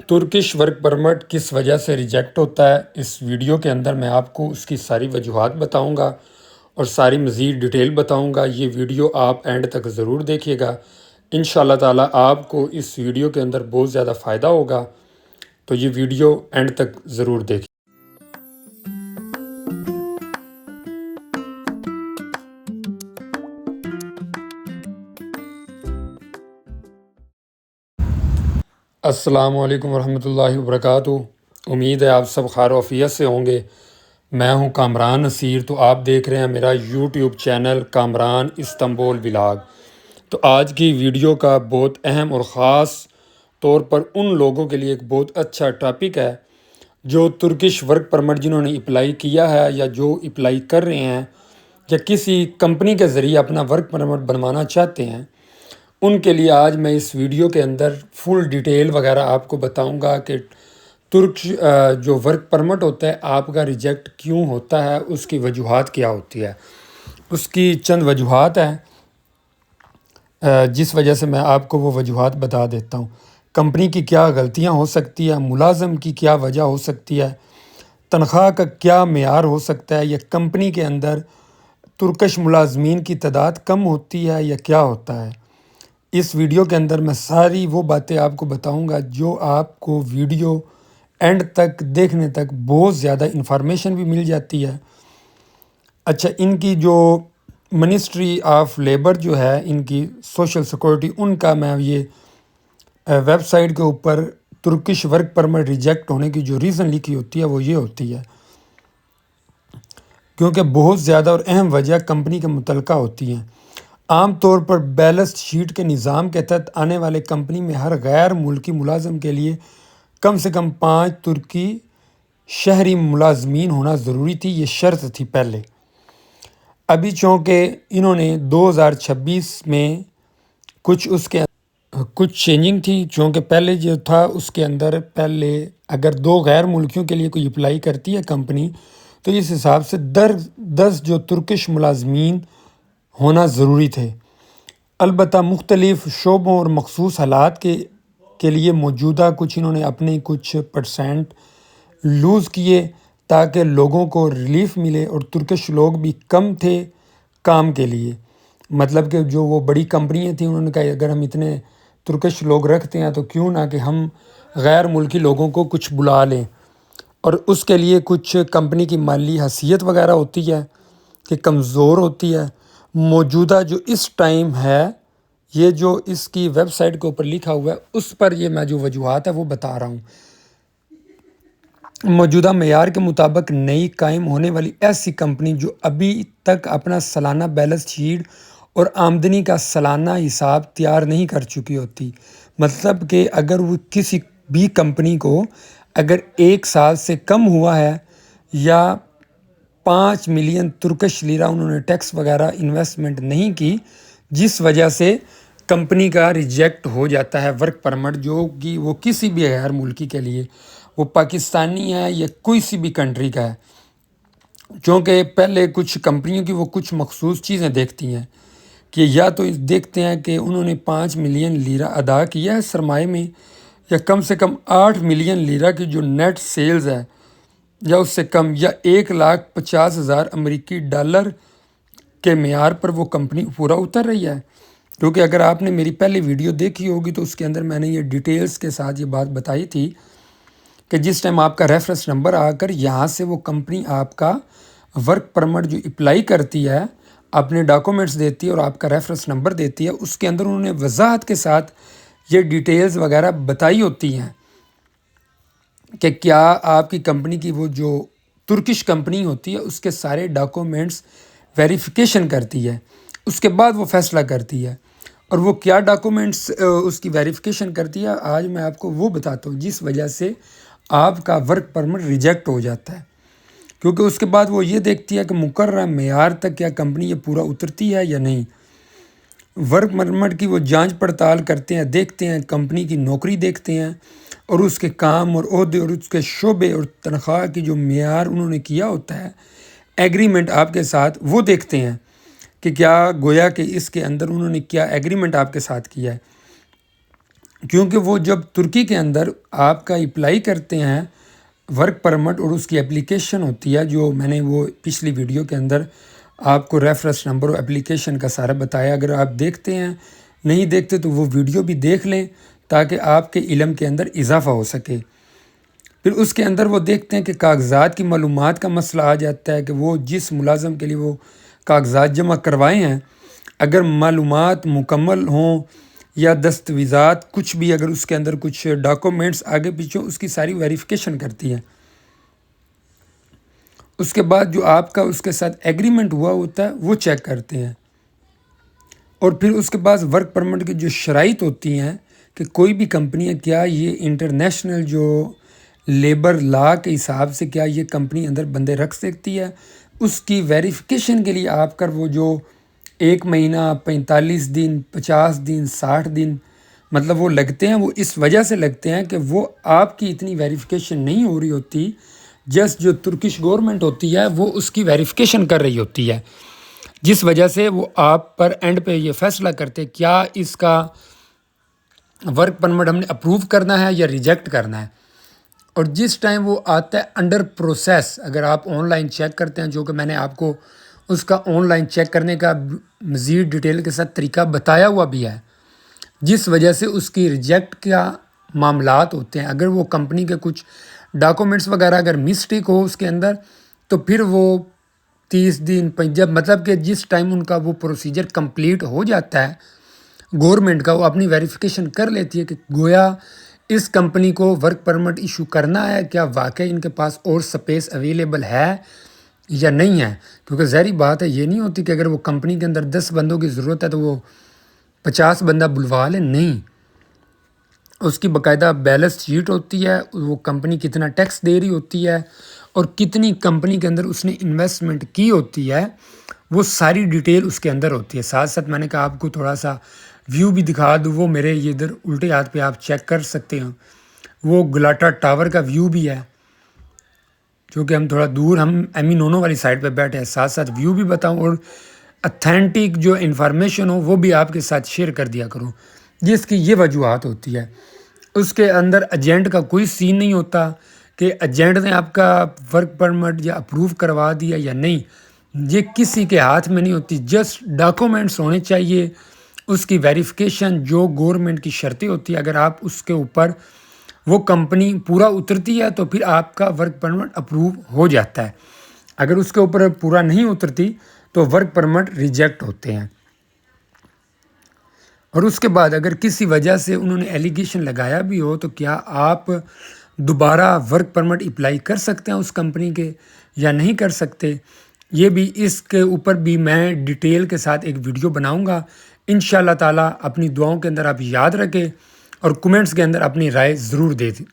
Turkish work permit کس وجہ سے ریجیکٹ ہوتا ہے، اس ویڈیو کے اندر میں آپ کو اس کی ساری وجوہات بتاؤں گا اور ساری مزید ڈیٹیل بتاؤں گا۔ یہ ویڈیو آپ اینڈ تک ضرور دیکھیے گا، انشاءاللہ تعالیٰ آپ کو اس ویڈیو کے اندر بہت زیادہ فائدہ ہوگا، تو یہ ویڈیو اینڈ تک ضرور دیکھیے۔ السلام علیکم ورحمۃ اللہ وبرکاتہ۔ امید ہے آپ سب خیر و عافیت سے ہوں گے۔ میں ہوں کامران نصیر، تو آپ دیکھ رہے ہیں میرا YouTube channel Kamran Istanbul vlog. تو آج کی ویڈیو کا بہت اہم اور خاص طور پر ان لوگوں کے لیے ایک بہت اچھا ٹاپک ہے جو ترکش ورک پرمٹ جنہوں نے اپلائی کیا ہے یا جو اپلائی کر رہے ہیں یا کسی کمپنی کے ذریعے اپنا ورک پرمٹ بنوانا چاہتے ہیں، ان کے لیے آج میں اس ویڈیو کے اندر فل ڈیٹیل وغیرہ آپ کو بتاؤں گا کہ جو ورک پرمٹ ہوتا ہے آپ کا ریجیکٹ کیوں ہوتا ہے، اس کی وجوہات کیا ہوتی ہے۔ اس کی چند وجوہات ہیں جس وجہ سے میں آپ کو وہ وجوہات بتا دیتا ہوں۔ کمپنی کی کیا غلطیاں ہو سکتی ہیں، ملازم کی کیا وجہ ہو سکتی ہے، تنخواہ کا کیا معیار ہو سکتا ہے، یا کمپنی کے اندر ترکش ملازمین کی تعداد کم ہوتی ہے یا کیا ہوتا ہے۔ اس ویڈیو کے اندر میں ساری وہ باتیں آپ کو بتاؤں گا جو آپ کو ویڈیو اینڈ تک دیکھنے تک بہت زیادہ انفارمیشن بھی مل جاتی ہے۔ اچھا، ان کی جو منسٹری آف لیبر جو ہے، ان کی سوشل سیکورٹی، ان کا میں یہ ویب سائٹ کے اوپر ترکش ورک پرمٹ ریجیکٹ ہونے کی جو ریزن لکھی ہوتی ہے وہ یہ ہوتی ہے، کیونکہ بہت زیادہ اور اہم وجہ کمپنی کے متعلقہ ہوتی ہیں۔ عام طور پر بیلنس شیٹ کے نظام کے تحت آنے والے کمپنی میں ہر غیر ملکی ملازم کے لیے کم سے کم 5 ترکی شہری ملازمین ہونا ضروری تھی، یہ شرط تھی پہلے۔ ابھی چونکہ انہوں نے 2026 میں کچھ چینجنگ تھی، چونکہ پہلے جو تھا اس کے اندر پہلے اگر 2 غیر ملکیوں کے لیے کوئی اپلائی کرتی ہے کمپنی، تو اس حساب سے 10 جو ترکش ملازمین ہونا ضروری تھے۔ البتہ مختلف شعبوں اور مخصوص حالات کے لیے موجودہ انہوں نے اپنے کچھ پرسنٹ لوز کیے تاکہ لوگوں کو ریلیف ملے، اور ترکش لوگ بھی کم تھے کام کے لیے۔ مطلب کہ جو وہ بڑی کمپنیاں تھیں، انہوں نے کہا اگر ہم اتنے ترکش لوگ رکھتے ہیں تو کیوں نہ کہ ہم غیر ملکی لوگوں کو کچھ بلا لیں، اور اس کے لیے کچھ کمپنی کی مالی حیثیت وغیرہ ہوتی ہے کہ کمزور ہوتی ہے۔ موجودہ جو اس ٹائم ہے، یہ جو اس کی ویب سائٹ کے اوپر لکھا ہوا ہے اس پر یہ میں جو وجوہات ہے وہ بتا رہا ہوں۔ موجودہ معیار کے مطابق نئی قائم ہونے والی ایسی کمپنی جو ابھی تک اپنا سالانہ بیلنس شیٹ اور آمدنی کا سالانہ حساب تیار نہیں کر چکی ہوتی، مطلب کہ اگر وہ کسی بھی کمپنی کو اگر 1 سال سے کم ہوا ہے یا 5 ملین ترکش لیرہ انہوں نے ٹیکس وغیرہ انویسٹمنٹ نہیں کی، جس وجہ سے کمپنی کا ریجیکٹ ہو جاتا ہے ورک پرمٹ، جو کہ وہ کسی بھی غیر ملکی کے لیے، وہ پاکستانی ہے یا کوئی سی بھی کنٹری کا ہے۔ چونکہ پہلے کچھ کمپنیوں کی وہ کچھ مخصوص چیزیں دیکھتی ہیں کہ یا تو دیکھتے ہیں کہ انہوں نے 5 ملین لیرہ ادا کیا ہے سرمایہ میں، یا کم سے کم 8 ملین لیرہ کی جو نیٹ سیلز ہے یا اس سے کم، یا 1,50,000 امریکی ڈالر کے معیار پر وہ کمپنی پورا اتر رہی ہے۔ کیونکہ اگر آپ نے میری پہلی ویڈیو دیکھی ہوگی تو اس کے اندر میں نے یہ ڈیٹیلز کے ساتھ یہ بات بتائی تھی کہ جس ٹائم آپ کا ریفرنس نمبر آ کر یہاں سے وہ کمپنی آپ کا ورک پرمٹ جو اپلائی کرتی ہے، اپنے ڈاکومنٹس دیتی ہے اور آپ کا ریفرنس نمبر دیتی ہے، اس کے اندر انہوں نے وضاحت کے ساتھ یہ ڈیٹیلز وغیرہ بتائی ہوتی ہیں کہ کیا آپ کی کمپنی کی وہ جو ترکش کمپنی ہوتی ہے اس کے سارے ڈاکومنٹس ویریفیکیشن کرتی ہے، اس کے بعد وہ فیصلہ کرتی ہے، اور وہ کیا ڈاکومنٹس اس کی ویریفیکیشن کرتی ہے آج میں آپ کو وہ بتاتا ہوں، جس وجہ سے آپ کا ورک پرمٹ ریجیکٹ ہو جاتا ہے۔ کیونکہ اس کے بعد وہ یہ دیکھتی ہے کہ مقررہ معیار تک کیا کمپنی یہ پورا اترتی ہے یا نہیں۔ ورک پرمٹ کی وہ جانچ پڑتال کرتے ہیں، دیکھتے ہیں کمپنی کی نوکری دیکھتے ہیں اور اس کے کام اور عہدے اور اس کے شعبے اور تنخواہ کی جو معیار انہوں نے کیا ہوتا ہے ایگریمنٹ آپ کے ساتھ، وہ دیکھتے ہیں کہ کیا گویا کہ اس کے اندر انہوں نے کیا ایگریمنٹ آپ کے ساتھ کیا ہے۔ کیونکہ وہ جب ترکی کے اندر آپ کا اپلائی کرتے ہیں ورک پرمٹ اور اس کی اپلیکیشن ہوتی ہے، جو میں نے وہ پچھلی ویڈیو کے اندر آپ کو ریفرنس نمبر اور اپلیکیشن کا سارا بتایا، اگر آپ دیکھتے ہیں نہیں دیکھتے تو وہ ویڈیو بھی دیکھ لیں تاکہ آپ کے علم کے اندر اضافہ ہو سکے۔ پھر اس کے اندر وہ دیکھتے ہیں کہ کاغذات کی معلومات کا مسئلہ آ جاتا ہے کہ وہ جس ملازم کے لیے وہ کاغذات جمع کروائے ہیں، اگر معلومات مکمل ہوں یا دستاویزات کچھ بھی، اگر اس کے اندر کچھ ڈاکومنٹس آگے پیچھے، اس کی ساری ویریفیکیشن کرتی ہے۔ اس کے بعد جو آپ کا اس کے ساتھ ایگریمنٹ ہوا ہوتا ہے وہ چیک کرتے ہیں، اور پھر اس کے بعد ورک پرمٹ کی جو شرائط ہوتی ہیں کہ کوئی بھی کمپنیاں کیا یہ انٹرنیشنل جو لیبر لا کے حساب سے کیا یہ کمپنی اندر بندے رکھ سکتی ہے، اس کی ویریفیکیشن کے لیے آپ کا وہ جو 1 مہینہ 45 دن 50 دن 60 دن مطلب وہ لگتے ہیں، وہ اس وجہ سے لگتے ہیں کہ وہ آپ کی اتنی ویریفیکیشن نہیں ہو رہی ہوتی، جسٹ جو ترکش گورنمنٹ ہوتی ہے وہ اس کی ویریفیکیشن کر رہی ہوتی ہے، جس وجہ سے وہ آپ پر اینڈ پہ یہ فیصلہ کرتے کیا اس کا ورک پرمٹ ہم نے اپروو کرنا ہے یا ریجیکٹ کرنا ہے۔ اور جس ٹائم وہ آتا ہے انڈر پروسیس، اگر آپ آن لائن چیک کرتے ہیں، جو کہ میں نے آپ کو اس کا آن لائن چیک کرنے کا مزید ڈیٹیل کے ساتھ طریقہ بتایا ہوا بھی ہے، جس وجہ سے اس کی ریجیکٹ کا معاملات ہوتے ہیں۔ اگر وہ کمپنی کے کچھ ڈاکومنٹس وغیرہ اگر مسٹیک ہو اس کے اندر، تو پھر وہ 30 دن جب مطلب کہ جس ٹائم ان کا وہ پروسیجر کمپلیٹ ہو جاتا ہے گورنمنٹ کا، وہ اپنی ویریفیکیشن کر لیتی ہے کہ گویا اس کمپنی کو ورک پرمٹ ایشو کرنا ہے، کیا واقعی ان کے پاس اور سپیس اویلیبل ہے یا نہیں ہے، کیونکہ ظاہری بات ہے یہ نہیں ہوتی کہ اگر وہ کمپنی کے اندر 10 بندوں کی ضرورت ہے تو وہ 50 بندہ بلوا لیں، نہیں، اس کی باقاعدہ بیلنس شیٹ ہوتی ہے، وہ کمپنی کتنا ٹیکس دے رہی ہوتی ہے اور کتنی کمپنی کے اندر اس نے انویسٹمنٹ کی ہوتی ہے، وہ ساری ڈیٹیل اس کے اندر ہوتی ہے۔ ساتھ ساتھ میں نے کہا آپ کو تھوڑا سا ویو بھی دکھا دوں، وہ میرے یہ ادھر الٹے ہاتھ پہ آپ چیک کر سکتے ہیں، وہ گلاٹا ٹاور کا ویو بھی ہے، جو کہ ہم تھوڑا دور ہم ایمی نونو والی سائڈ پہ بیٹھے ہیں، ساتھ ساتھ ویو بھی بتاؤں اور اتھینٹک جو انفارمیشن ہو وہ بھی آپ کے ساتھ شیئر کر دیا کروں، جس کی یہ وجوہات ہوتی ہے۔ اس کے اندر ایجنٹ کا کوئی سین نہیں ہوتا کہ ایجنٹ نے آپ کا ورک پرمٹ یا اپروو کروا دیا یا نہیں، یہ کسی کے ہاتھ میں نہیں ہوتی، جسٹ ڈاکومنٹس ہونے چاہیے، اس کی ویریفیکیشن جو گورنمنٹ کی شرطیں ہوتی ہے، اگر آپ اس کے اوپر وہ کمپنی پورا اترتی ہے تو پھر آپ کا ورک پرمٹ اپروو ہو جاتا ہے، اگر اس کے اوپر پورا نہیں اترتی تو ورک پرمٹ ریجیکٹ ہوتے ہیں۔ اور اس کے بعد اگر کسی وجہ سے انہوں نے ایلیگیشن لگایا بھی ہو تو کیا آپ دوبارہ ورک پرمٹ اپلائی کر سکتے ہیں اس کمپنی کے یا نہیں کر سکتے، یہ بھی اس کے اوپر بھی میں ڈیٹیل کے ساتھ ایک ویڈیو بناؤں گا انشاءاللہ تعالیٰ۔ اپنی دعاؤں کے اندر آپ یاد رکھیں اور کمنٹس کے اندر اپنی رائے ضرور دے دیں۔